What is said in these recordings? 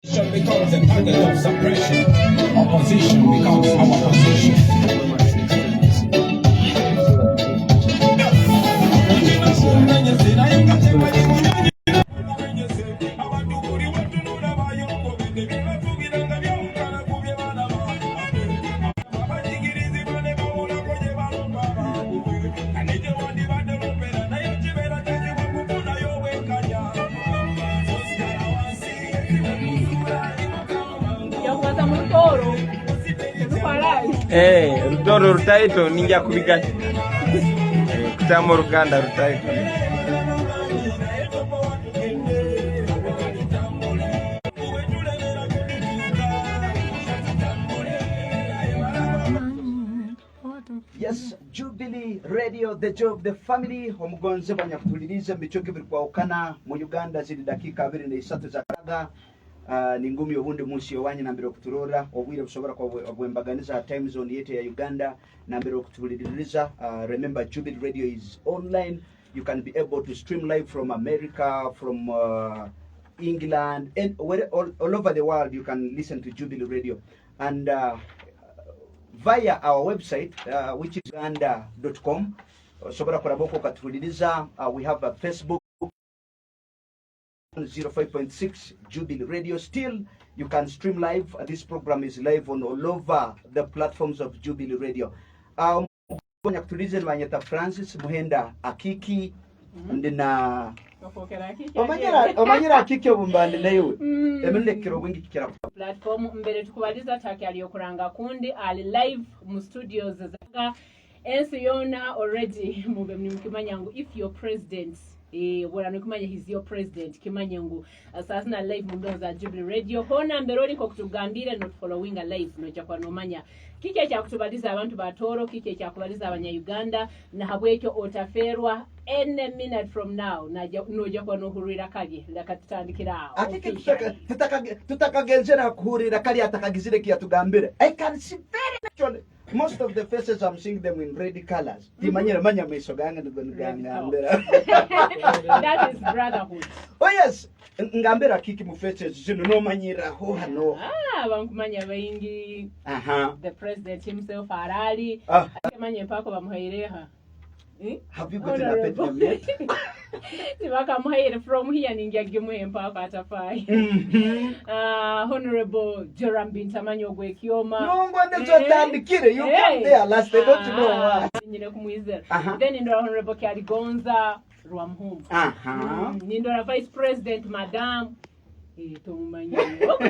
Becomes a target of suppression. Opposition becomes our position. Rutoro rutaito ninja kubiga kutamo Ruganda rutaito. Yes, Jubilee Radio, the job, the family. Omugonze banyakutuliriza michoke birikwaukana mu Uganda zili dakika 23 za kaga. Ni ngumi obundi munsi yowanyi nambiro kuturora obwire busobora kwembaganiza time zone yete ya Uganda nambiro kutuliriza. Remember, Jubilee Radio is online. You can be able to stream live from America, from England, and all over the world. You can listen to Jubilee Radio, and via our website, which is uganda.com. Sobora koraboko katuliriza. We have a Facebook 05.6 Jubilee Radio. Still, you can stream live. This program is live on all over the platforms of Jubilee Radio. Kutulize Wanyata Francis Muhenda Akiki ndina omanyira Akiki obumbande nayo emelekero wingi kikira platform mbere tukubaliza taki aliyokuranga kundi ali live mu studios zaka ensi yona already mube mnimukimanyangu if your president wala nukumanya he's your president kimanyangu asasina live mu za Jubilee Radio hona mberoli ko kutugambira not following a live no jakwa nomanya kike kya kutubaliza abantu batoro kike kya kubaliza abanya Uganda na habwekyo otaferwa any minute from now noja kwa nohurira kali lakatutandikira akike tutakagenzera kuhurira kali atakagizire kiyatugambira. I can see very naturally most of the faces I'm seeing them in red colors. Timanyira manya mesoganga ngambera. That is brotherhood. Oh yes, ngambera kiki mu faces zino no manyira ho hano. Bankumanya bayingi. The president himself arali manya pako bamuhaireha. Have you gotten a bedroom yet? Tivaka muhaire from here ningia gimu mpaka atafai. Honorable Joram Bintamanyo Gwekioma. No one zotandikire. You come there last day, don't you know what? Nyine kumwizera. Then indora Honorable Kyagulanyi Ayuuguumizza. Nindora Vice President Madam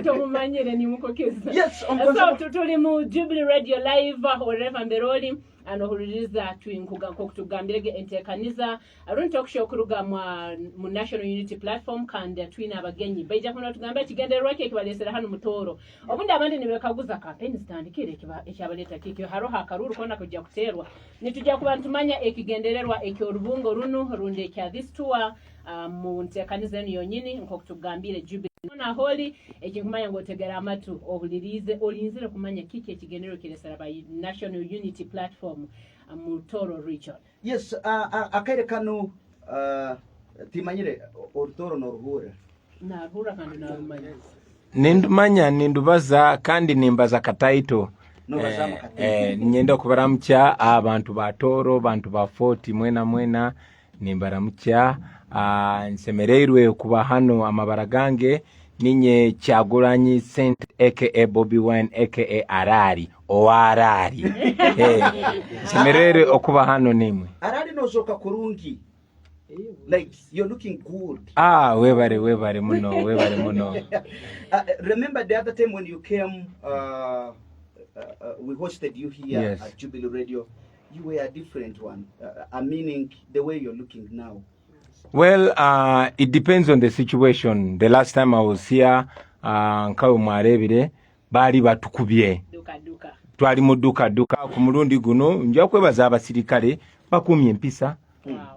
Tomumanyire ni mukokeza. Yes, so tuli mu Jubilee Radio live wherever mberoli anohuririza twinkuga ko kutugambirege entekaniza arun talk show kuruga mu National Unity Platform kandi twina abagenyi baija kuno tugamba kigenderwa ke kibalesera hano mutoro obundi abandi nibekaguza campaign standikire kiba ekyabaleta kike haro hakaruru kona kujja kuterwa nitujja kubantumanya ekigendererwa ekyo rubungo runo runde kya this tour mu ntekaniza niyo nyini nko kutugambire Jubilee na holi ekikumanya ngotegera amatu obulirize olinzire kumanya kiki ekigendero kiresera by National Unity Platform mu Toro region. Yes, akaire kanu timanyire orutoro noruhura na ruhura kandi na rumanya nindumanya nindubaza kandi nimbaza kataito nyenda kubaramukya abantu ba Toro bantu ba Fort mwena nimbaramukya nsemereirwe kuba hano amabara gange ninye Kyagulanyi Saint aka Bobby Wine aka Arari owarari nsemerere okuba hano nimwe Arari nozoka kurungi like you're looking good. Webare muno. Remember the other time when you came we hosted you here yes. at Jubilee Radio. You were a different one. Meaning the way you're looking now. Well, it depends on the situation. The last time I was here, nkawe mwarebire bali batukubye. Twali muduka ku mulundi guno nja kwebaza abasirikale bakumye empisa,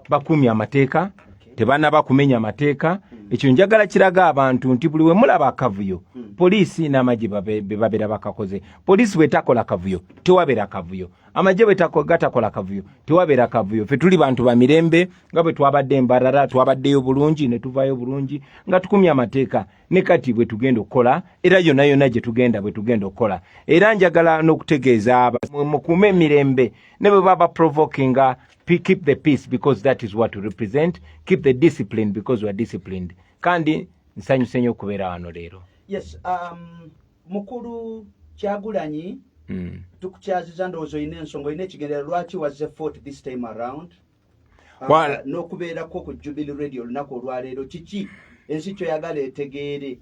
bakumye amateeka, tebana bakumenya amateeka, ekyo njagala kiraga abantu nti buli we mulaba akavuyo poliisi n'amagye babeera bakakoze. Poliisi bwetakola kavuyo tewabeera kavuyo, amagye bwetagatakola kavuyo tewabeera kavuyo. Ffe tuli bantu ba mirembe nga bwe twabadde Mbarara twabaddeyo bulungi ne tuvaayo bulungi nga tukumya amateeka ne kati bwe tugenda okukola era yonna yonna gye tugenda bwe tugenda okukola. Era njagala n'okutegeeza mukuume emirembe ne bwe baba provokinga. Keep the peace because that is what we represent. Keep the discipline because we are disciplined. Kandi nsanyuse nnyo okubeera wano leero. Yes, mukulu Kyagulanyi tukukyaziza ndowooza olina ensonga olina ekigendera lwaki wazze Fort this time around n'okubeerako ku Jubilee Radio olunaku olwaleero kiki ensi kyoyagala etegeere?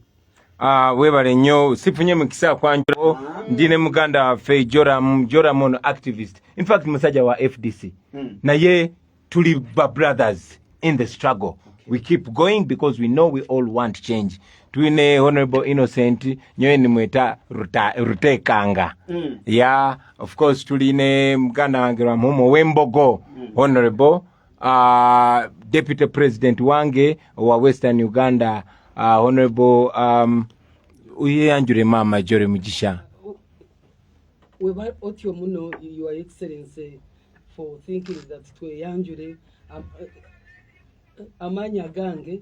Webale nnyo sifunye mukisa kwanjiro ndine muganda waffe Joram ono activist, in fact musajja wa FDC naye tuli ba brothers in the struggle. We keep going because we know we all want change. Tuine Honorable Innocent nyoye ni mweta rutekanga. Yeah, of course tuline muganda wange wa mumo Wembogo Honorable Deputy President wange wa Western Uganda Honorable uyanjure mama Jore Mugisha. Weba otyo muno Your Excellency for thinking that tweyanjure amanya gange.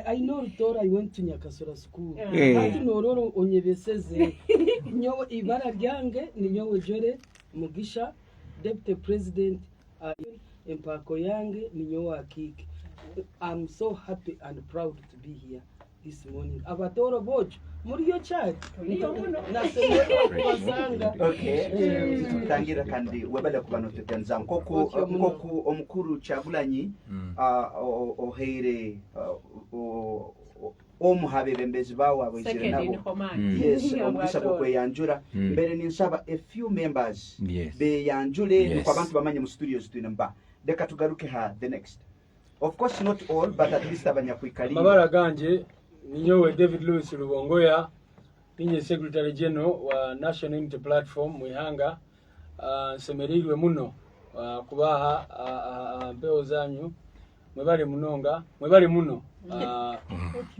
I know Tora I went to Nyakasura school. Ati nororo onyebeseze nyowe ibara ryange ni nyowe Jore Mugisha Deputy President empako yange ni nyowe Akiki. I'm so happy and proud to be here this morning. Abatoro bojo muri yo chat Okay. Tangira kandi webale kubano tetenza nkoku omukuru Kyagulanyi oheire omuhabe bembezi bawo abizire nabo. Yes, omukisa kweyanjura mbere ninsaba a few members be yanjule kwa bantu bamanye mu studios twinamba deka tugaruke ha the next. Of course not all, but at least abanya kuikali. Mabara ganje ninyowe David Louis Rubongoya ninye Secretary General wa National Unity Platform Mwihanga semerirwe muno kubaha mpeo zanyu mwebale muno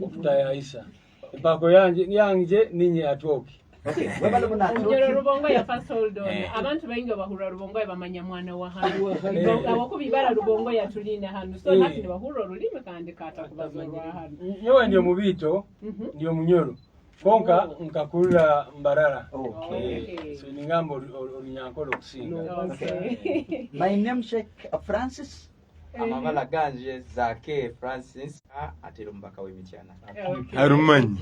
okutaya isa mpako yanje ninye atoki. Okay, webale Njoro Rubongoya first hold on. Abantu bayinga bahura Rubongoya bamanya mwana wa hano. Abakubibara Rubongoya tulina hano. So nati ne bahura olulime kandi kata kubazwa hano. Nyowe ndio mubito ndio munyoro. Konka nkakulula Mbarara. Okay. So ningambo olinyankolo kusinga. Okay. My name Sheikh Francis. Amabala ganje Zake Francis atero mbaka w'emityana. Arumanyi.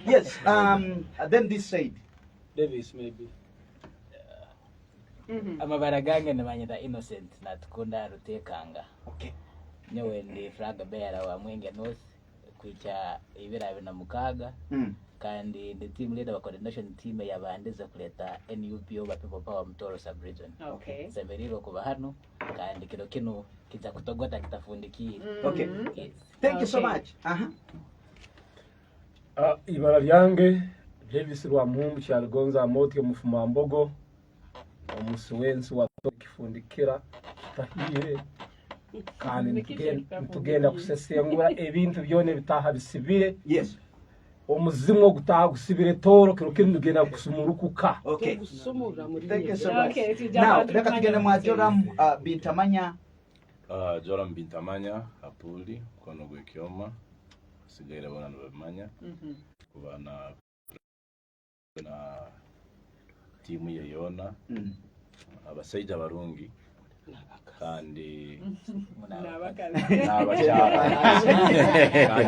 Yes, then this side. Davis maybe. Amabara gange nemanyita Innocent natukunda rutekanga. Okay. Nyowe ndi flag bearer wa Mwenge North kucha ibira na mukaga. Kandi the team leader wa coordination team yabandiza kuleta NUPO ba people power Mtoro sub region. Okay. Semeriro kuba hano kandi kino kiza kutogota kitafundiki. Okay. Yes. Thank you so much. Ibara lyange Davis rwa Mumbu cyalgonza motyo mufuma mbogo omusuwensi wa kifundikira tahire kandi tugenda kusesengura ebintu byone bitaha bisibire. Yes. Omuzimo gutaha gusibire toro kirokindi genda kusumurukuka. Okay. Thank you so much. Okay, now leka tugende mwa Joram Bintamanya. Joram Bintamanya apuli kono gwekyoma sigaire bona nobamanya kubana na timu yeyona abasaija barungi kandi n'abakyala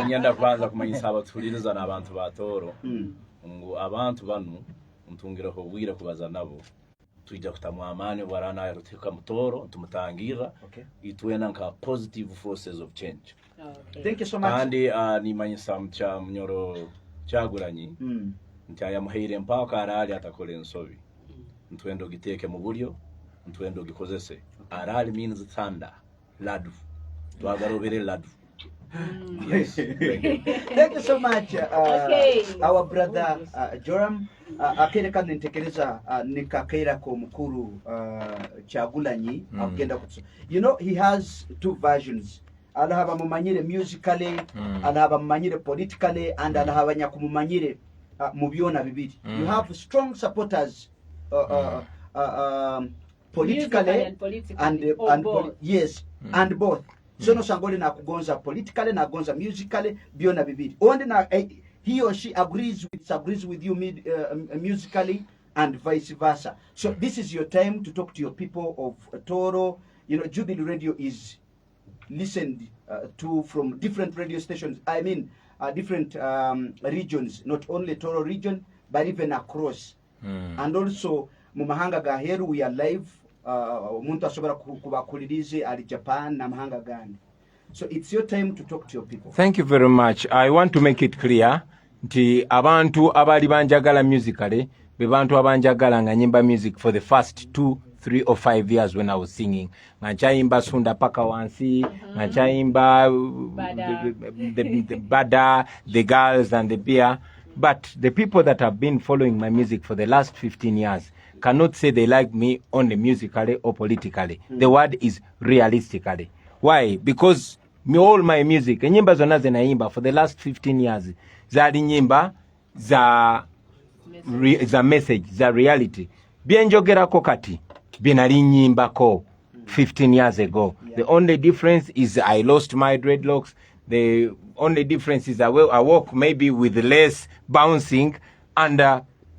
nyenda kubanza kumanyisa abatuliriza n'abantu batoro ngo abantu banu ntungireho bwira kubaza nabo tujja kutamu amani warana yaruteka mutoro tumutangira itwena nka positive forces of change. Thank you so much. Kandi nimanyisa mcha mnyoro Kyagulanyi ntaya muheire mpaka arali atakole ensobi ntwendo giteke mu buryo ntwendo gikozese. Arali means thunder ladu twagarobere ladu Yes. Thank you so much, our brother Joram. Akereka nintekereza nikakera ko mukuru Kyagulanyi agenda kutso. You know, he has two versions. Alahaba mumanyire musically, alahaba mumanyire politically, and alahaba nyakumumanyire mu byona bibiri. You have strong supporters politically and yes, and both. So no sangole na kugonza politically na kugonza musically byona bibiri. Onde na he or she disagrees with you musically and vice versa. So this is your time to talk to your people of Toro. You know, Jubilee Radio is listened to from different radio stations. I mean, different regions, not only Toro region, but even across. And also, Mumahanga Gaheru, we are live. Muntu asobora kubakulirize ali Japan na mahanga gani. So it's your time to talk to your people. Thank you very much. I want to make it clear nti abantu abali banjagala musically be bantu abanjagala nga nyimba music for the first 2, 3 or 5 years when I was singing. Ngachaimba sunda paka wansi, ngachaimba the bada, the girls and the beer. But the people that have been following my music for the last 15 years cannot say they like me only musically or politically. The word is realistically. Why? Because all my music, nyimba zona zinaimba for the last 15 years, zali nyimba za message, za reality. Bienjogera kokati, binali nyimba ko 15 years ago. Yeah. The only difference is I lost my dreadlocks. The only difference is I walk maybe with less bouncing, and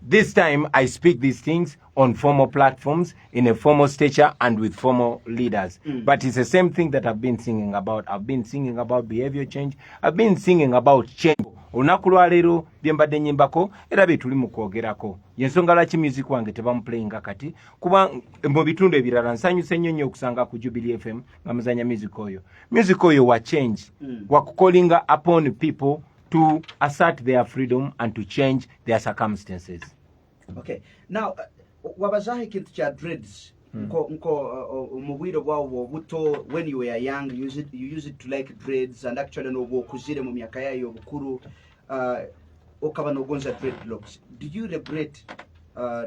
this time I speak these things on formal platforms, in a formal stature and with formal leaders. But it's the same thing that I've been singing about. I've been singing about behavior change. I've been singing about change. Unakulwa lero byembadde nyimbako era bituli mu kwogerako. Yensonga laki music wange tebamuplayinga kati kuba mu bitundu ebirala nsanyuse nnyo okusanga ku Jubilee FM nga muzanya music oyo. Music oyo wa change. Wa calling upon people to assert their freedom and to change their circumstances. Okay. Now, wabazahe kintu cha dreads. Mubwiro bwawo buto, when you were young, you use it to like dreads, and actually no kuzire mu myaka yayo bukuru okaba no gonza dreadlocks. Did you regret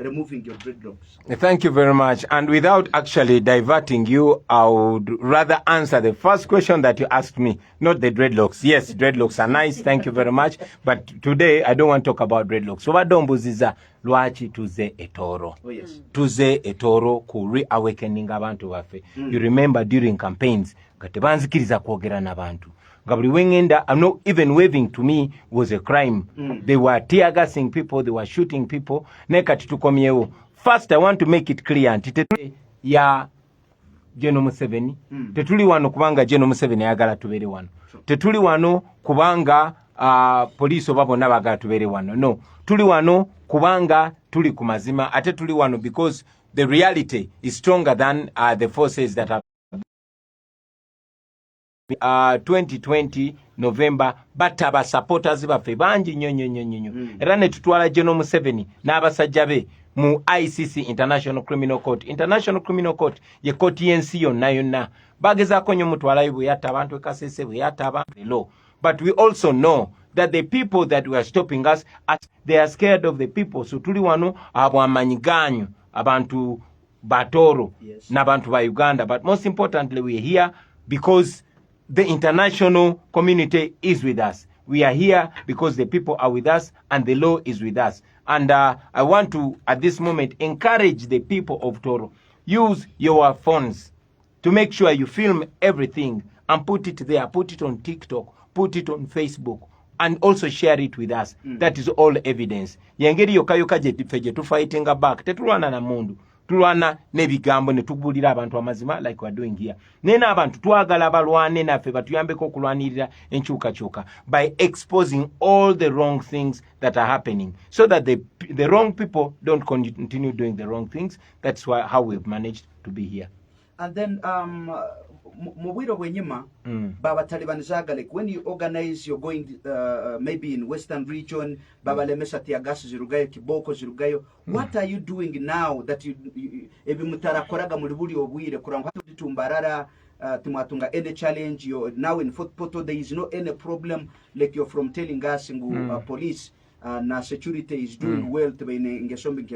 removing your dreadlocks? Thank you very much. And without actually diverting you, I would rather answer the first question that you asked me, not the dreadlocks. Yes, dreadlocks are nice. Thank you very much. But today, I don't want to talk about dreadlocks. So what dombuziza lwachi tuze etoro. Oh, yes. Tuze etoro ku reawakening abantu bafe. You remember during campaigns, gatebanzikiriza kwogera n'abantu. Gabri wengenda, I'm not even waving to me was a crime. They were tear gassing people, they were shooting people. Nekati tukomyewo. First, I want to make it clear. Tetuli ya Jeno Museveni. Tetuli wano kubanga Jeno Museveni agala tubere wano. Tetuli wano kubanga police obabo nabagala tubere wano. No. Tuli wano kubanga tuli kumazima. Ate tuli wano because the reality is stronger than the forces that have 2020 November bataba supporters bafe banji nyonyo era ne tutwala Jeno Museveni n'abasajja be mu ICC International Criminal Court ye court yensi yonna bagezaako nnyo mutwalayo bwe yatta abantu ekasese bwe yatta abantu law. But we also know that the people that were stopping us, they are scared of the people. So tuli wano abwamanyi ganyu abantu batoro n'abantu ba Uganda. But most importantly, we are here because the international community is with us. We are here because the people are with us and the law is with us. And I want to, at this moment, encourage the people of Toro. Use your phones to make sure you film everything and put it there. Put it on TikTok. Put it on Facebook. And also share it with us. That is all evidence. Yengeri yoka je tu fighting back. Tetulwana na mundu. Tulwana nebigambo ne tubulira abantu amazima like we are doing here. Nena abantu twagala balwane nafe batuyambeko kulwanirira enchuka by exposing all the wrong things that are happening so that the wrong people don't continue doing the wrong things. That's how we've managed to be here. And then mubwiro bwenyuma baba talibanizaga, like when you organize, you're going maybe in Western region, baba lemesa tiagasi zirugayo kiboko zirugayo. What are you doing now that you ebi mutarakoraga muri buli obwire kuranga tumbarara tumatunga any challenge. You're now in FortPortal, there is no any problem like you're from telling us police na security is doing well to be in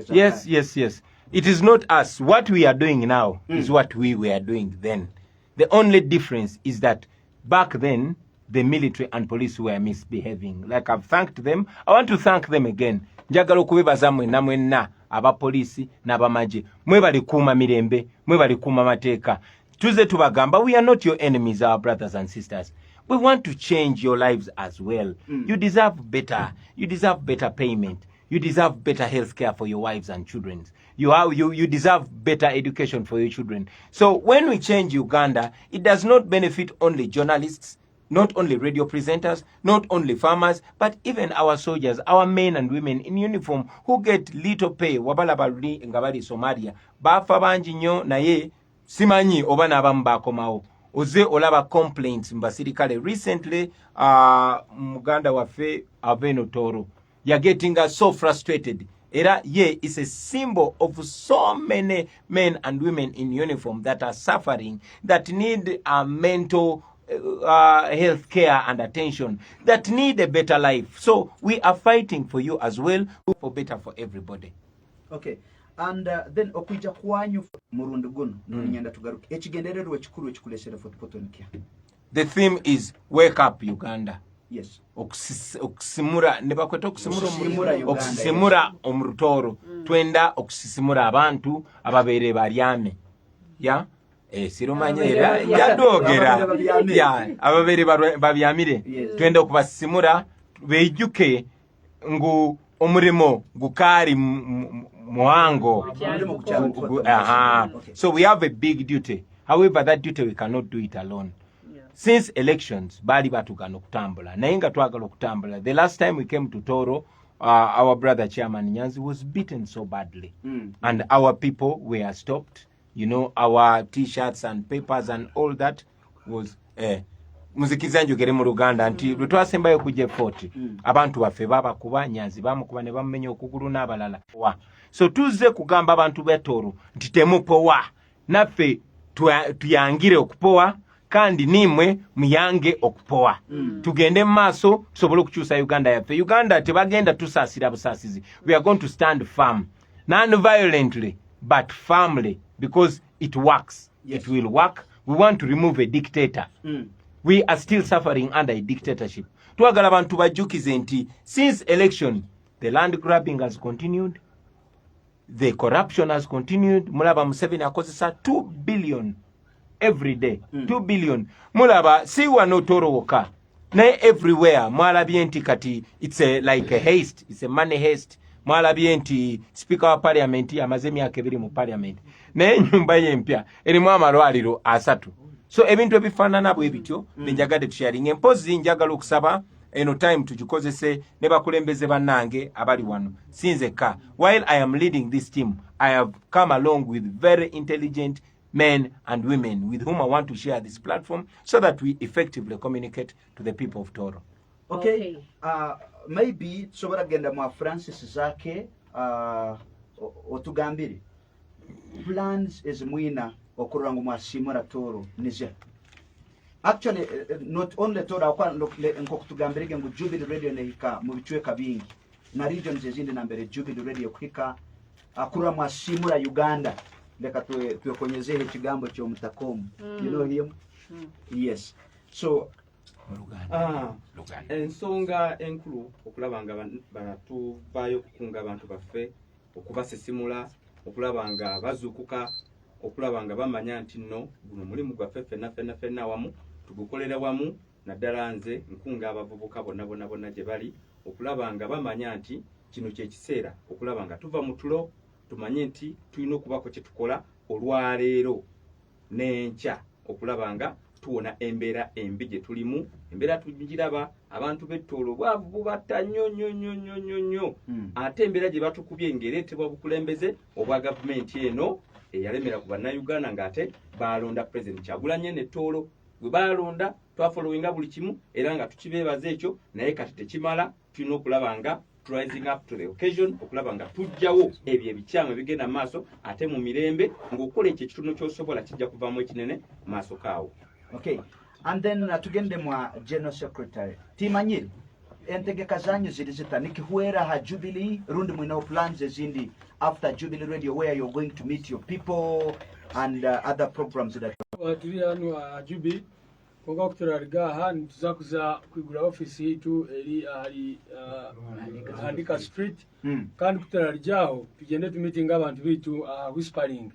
Yes. It is not us. What we are doing now is what we were doing then. The only difference is that back then the military and police were misbehaving. Like I've thanked them, I want to thank them again. Njagala okubebaza mwenna mwenna abapoliisi n'abamaje. Mwe bali kuuma mirembe, mwe bali kuuma mateeka. Tuze tubagamba, we are not your enemies, our brothers and sisters. We want to change your lives as well. You deserve better. You deserve better payment. You deserve better health care for your wives and children. You deserve better education for your children. So when we change Uganda, it does not benefit only journalists, not only radio presenters, not only farmers, but even our soldiers, our men and women in uniform who get little pay. Wabala bali ngabali Somalia. Bafa banji nyo na ye simanyi oba n'abamu bakomao. Oze olaba complaints mbasirikale. Recently, Muganda wafe Aveno Toro. You're getting us so frustrated. Era ye is a symbol of so many men and women in uniform that are suffering, that need mental health care and attention, that need a better life. So we are fighting for you as well, for better for everybody. Okay. And then okuija kwanyu murundi guno nyenda tugaruke ekigendererwa ekikuru ekikulesera FortPortal nkia. The theme is Wake Up Uganda. Yes. Okusimura nebakweta okusimura omurutoro. Twenda okusimura abantu ababeere baryame. Ya? Sirumanye yadogera. Ya, ababeere babyamire. Twenda okubasimura bejuke ngu omurimo gukari Mwango. So we have a big duty. However, that duty we cannot do it alone. Since elections, bali batuga nokutambula. Nainga twagala okutambula. The last time we came to Toro, our brother Chairman Nyanzi was beaten so badly. And our people were stopped. You know, our t-shirts and papers and all that was muzikiza njogere mu Luganda nti lwe twasembayo kujja 40 abantu baffe babakuba Nyanzi bamukuba ne bamumenya okugulu n'abalala. So tuze kugamba abantu b'Etoro nti temupowa naffe tuyangire okupowa kandi nimwe muyange okupowa. Tugende mu maaso tusobole okukyusa Uganda yaffe. Uganda tebagenda tusaasira busaasizi. We are going to stand firm, non-violently but firmly, because it works. It will work. We want to remove a dictator. We are still suffering under a dictatorship. Twagala abantu bajjukize nti since election the land grabbing has continued, the corruption has continued. Mulaba Museveni akozesa 2 billion every day. 2 billion. Mulaba si wano Toro woka. Na everywhere mwalabye nti kati it's like a haste, it's a money haste. Mwalabye nti speaker wa parliament amaze myaka 2 mu parliament. Na nyumba ye mpya erimu amalwaliro 3. So ebintu ebifaanana bwe bityo benjagadde tusharing. Empozi njagala okusaba eno time tugikozese ne bakulembeze bannange abali wano sinzeka. While I am leading this team, I have come along with very intelligent men and women with whom I want to share this platform so that we effectively communicate to the people of Toro. Okay. Maybe sobora genda mwa Francis zake otugambiri plans is mwina okurango mwa simura Toro nije. Actually, not only Toro akwa nkokutugambirige ngu Jubilee Radio nehika mu bichweka bingi na regions ezindi nambere Jubilee Radio kuhika akura mwa simura Uganda. Leka tuekonyezee ekigambo kyo mutakomu. You know him? Yes. So ensonga enkulu okulabanga banatuvayo kukunga abantu baffe okubasesimula okulabanga bazukuka okulabanga bamanya nti nno guno mulimu gwaffe ffenna wamu tugukolera wamu naddala nze nkunga abavubuka bonna gye bali okulabanga bamanya nti kino kyekiseera okulabanga tuva mu tulo tumanye nti tulina okubako kye tukola olwaleero n'enkya okulabanga tuwona embeera embi gye tulimu. Embeera tugiraba abantu b'Etoro bwavu bubatta nnyo ate embeera gye batukubye ng'ereetebwa bukulembeze obwa gavumenti eno eyalemera ku bannayuganda ng'ate balonda President Kyagulanyi ne Toro gwe balonda twafollowinga buli kimu era nga tukibeebaza ekyo naye kati tekimala tulina okulaba nga rising up to the occasion okulaba nga tujjawo ebyo ebikyamu ebigenda maaso ate mu mirembe ng'okola ekyo ekitundu ky'osobola kijja kuvaamu ekinene maaso kaawo. Okay, and then tugende mwa General Secretary timanyiri entegeka zanyu ziri zitanikiwera ha Jubilee rundi mwinao plans ezindi after Jubilee Radio where you're going to meet your people and other programs that tuli hano ha Jubilee konga kuturarigaha nituzakuza kwigura office yitu eri ali Handika Street kandi kuturarijaho tugende tu meeting abantu bitu whispering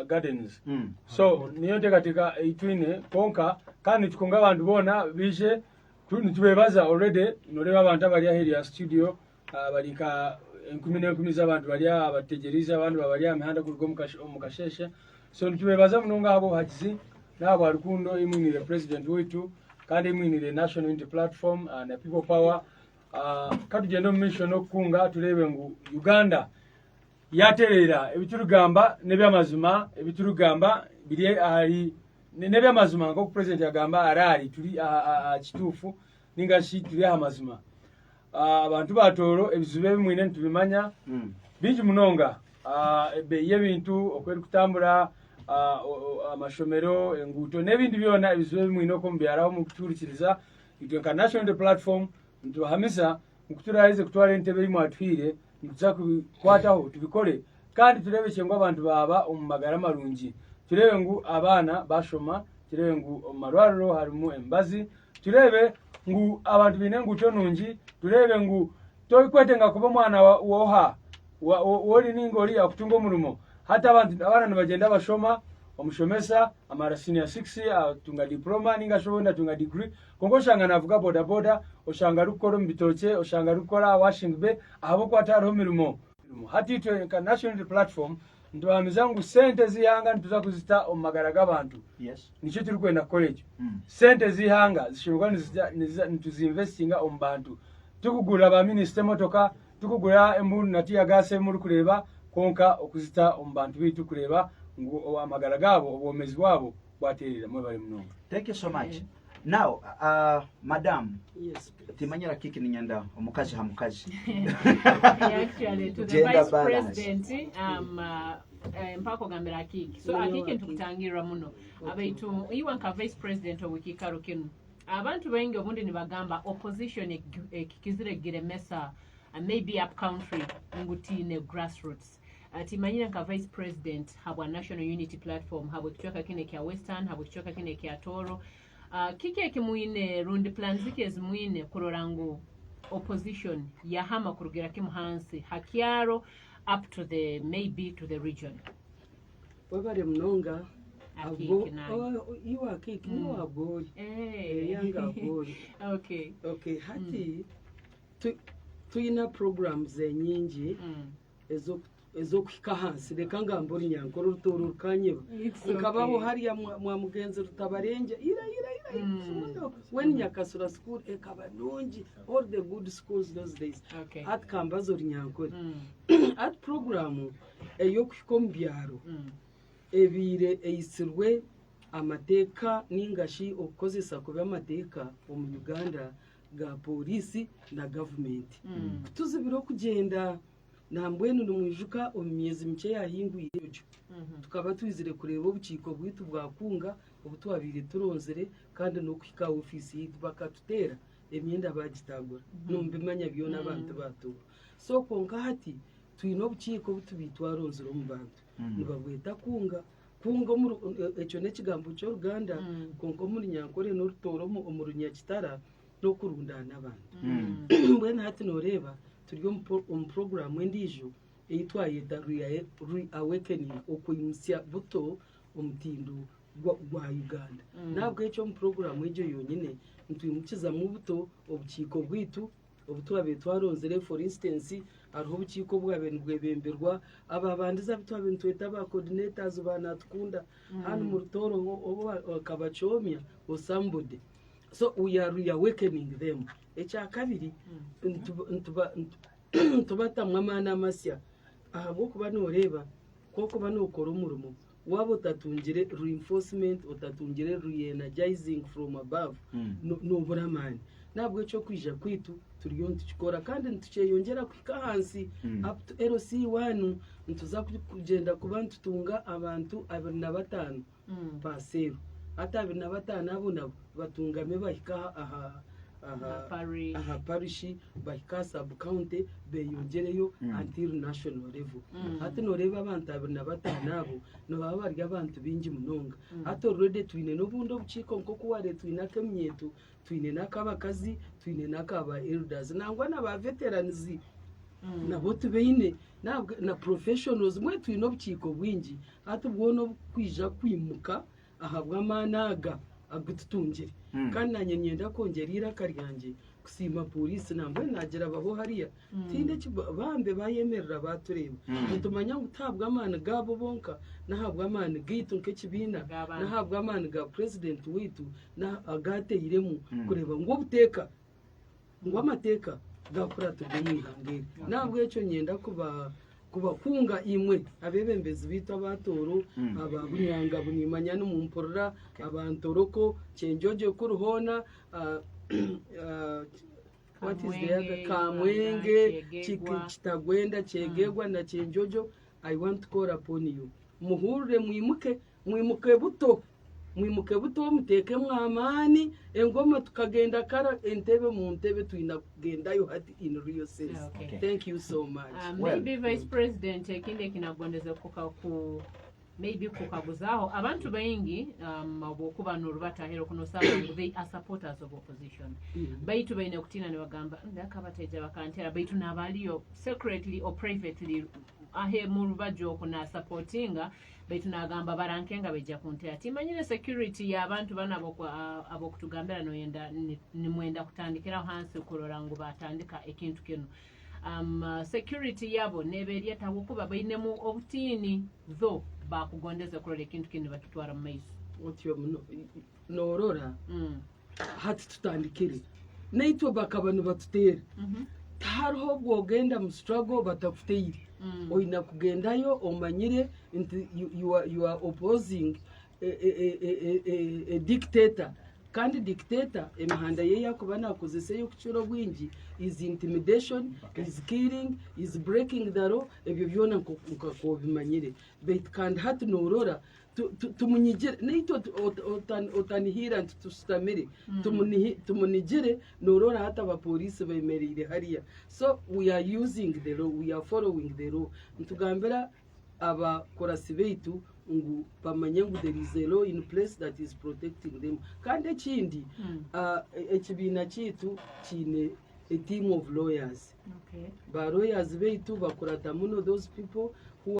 gardens so niyo tekatika 18 konka kandi tukonga abantu bona bije tubebaza already noreba abantu abali aheri ya studio balika 10 z'abantu bali abategeriza abantu bali amihanda kurugo mukasheshe so tubebaza munonga abo hakizi nabo arukundo imwinire president wetu kandi imwinire national unity platform na people power katugenda mu mission okunga tulebe ngu Uganda yaterera ebiturugamba nebyamazima ebiturugamba biri ali nebyamazima ngo president yagamba arali tuli kitufu ninga shi tuli amazima abantu batoro ebizibe bimwine ntubimanya bingi munonga ebe yebintu okweri kutambura amashomero enguto nebindi byona ebizibe bimwine okombyaraho mu kuturikiriza itwe national platform ntuhamisa mukuturahize kutwara entebe imwe atwire ntuzaku kwataho tubikore kandi turebe cyengo abantu baba omumagara marungi turebe ngu abana bashoma turebe ngu marwariro harimu embazi turebe ngu abantu bine nguto nungi turebe ngu tokwetenga kuba mwana woha woli ningoli akutunga murumo hata abana nibagenda bashoma omushomesa amara senior 6 atunga diploma ninga shobona tunga degree kongo shanga navuga boda boda oshanga rukoro mbitoche oshanga rukora washing bay abo kwataro mirumo hati to international platform ndo amizangu sente zihanga ntuza kuzita omagara gabantu yes nicho turi kwenda college sente zihanga zishiruka ntuzinvestinga ombantu tukugura ba minister motoka tukugura emburu natiya gase muri kureba konka okuzita ombantu bitu kureba ngo amagara gabo obomezi wabo bwaterera mwe bali munonga. Thank you so much. Now madam Yes, timanyira kiki ni nyanda omukazi hamukazi actually to the vice president mpako gambira kiki so akiki ntukutangira muno abaitu iwanka vice president owikikaro kinu abantu bengi obundi nibagamba opposition ekikizire giremesa maybe up country ngutine grassroots timanyira nka vice president habwa national unity platform habwa kichoka kine kya western habwa kichoka kine kya toro kike kimuine rundi plan zike zimuine kurorango opposition yahama kurugera kimuhansi hakiaro up to the maybe to the region wabare mnonga akiki iwa kiki no abori yanga abori okay hati tuina programs nyingi ezo kwika hansi reka ngambori nyankoro rutoro rukanyeba ukababo hariya mwa mugenzi rutabarenge ira when Nyakasura school ekabanonji all the good schools those days at kambazo nyankoro at program eyo kwikombyaro ebire eisirwe amateka ningashi okozesa kuba amateka mu Uganda ga polisi na government tuzibiro kugenda nambwenu numwijuka omyezi mike yahinguye ejo tukaba twizire kureba obukiko bwitu bwakunga obutwabire turonzere kandi no kwika office yitu bakatutera emyenda bagitagura numbimanya byona abantu bato so konka hati twino obukiko butubitwaronzere mu bantu nibabweta kunga mu echo nekigambo cyo Uganda konko muri nyankore no rutoro mu runyakitara no kurundana abantu mbwena hati noreba turiyo mu program endijo eyitwaye da reawakening okuyimsya buto omutindo gwa Uganda nabwo echo mu program ejo yonyine ntwimukiza mu buto obukiko bwitu obutwabe twaronzere for instance ariho obukiko bwabene bwebemberwa ababandiza bitwabe ntweta ba coordinators banatukunda hano mu rutoro obo kabachomya o somebody so we are reawakening them echa kabiri ntubata mwamana amasya ahabo kuba noreba koko banokora umurumo wabo tatungire reinforcement otatungire re-energizing from above no buramani nabwo cyo kwija kwitu turiyo ntukikora kandi ntucyeyongera kwika hansi up to LC1 ntuza kugenda kuba ntutunga abantu 25 pasero ata 25 abo nabo batungame bahika aha parishi bahika sub county beyongereyo until national level ati noreba abantu 25 abo no baba bari abantu bingi munonga ati already twine nobundo buciko nko kuware twina kemyetu twine nakabakazi twine nakaba elders nangwa naba veterans nabo tubeine na professionals mwe twino buciko bwingi ati bwono kwija kwimuka ahabwa managa agututungire kandi nanye nyenda kongerira karyange kusima polisi nambwe nagira babo hariya tinde bambe bayemerera batureba mutumanya gutabwa amana gabo bonka nahabwa amana gitu nk'ekibina nahabwa amana ga president witu na agateyiremu kureba ngo buteka ngo amateka gakora tugumwihangire nabwo eco nyenda kubakunga imwe abebembezi bita abatoro ababunyanga bunimanya no mumporora abantoroko cyenjoje kuruhona what is the other kamwenge kitagwenda chegegwa na cyenjojo. I want to call upon you muhure mwimuke buto muteke mwamani engoma tukagenda kara entebe mu ntebe tuinagendayo hati in real sense. Thank you so much. Maybe Vice President kinde kinagondeza maybe kukaguzaho abantu bayingi abokuba n'urubatahero kuno saba they are supporters of opposition baitu baine kutina ne bagamba ndakabateja bakantera baitu nabaliyo secretly or privately ahe mu rubajo kuna supportinga baitu nagamba barankenga beja kuntera timanyire security ya abantu bana abokutugambira no yenda ni mwenda kutandikira hansi kurora ngo batandika ekintu kino security yabo neberi atabukuba bainemu obutini zo bakugondeza kurora ekintu kino batutwara mu maiso otyo norora hati tutandikire naitwe bakabano batutera hariho bwogenda mu struggle batakuteyire oina kugendayo omanyire you are opposing a dictator kandi dictator emihanda ye yakuba nakozese yo kuciro bwingi is intimidation, is killing, is breaking the law. Ebyo byona nkakobimanyire bet kandi hati norora tumunyigire neito otanihira ntustamire tumunigire norora hata abapolisi bemerire hariya. So we are using the law, we are following the law. Ntugambira abakorasi beitu ngu bamanye ngu there is a law in place that is protecting them. Kandi ekindi ekibina kitu kine a team of lawyers. Ba lawyers beitu bakurata muno those people who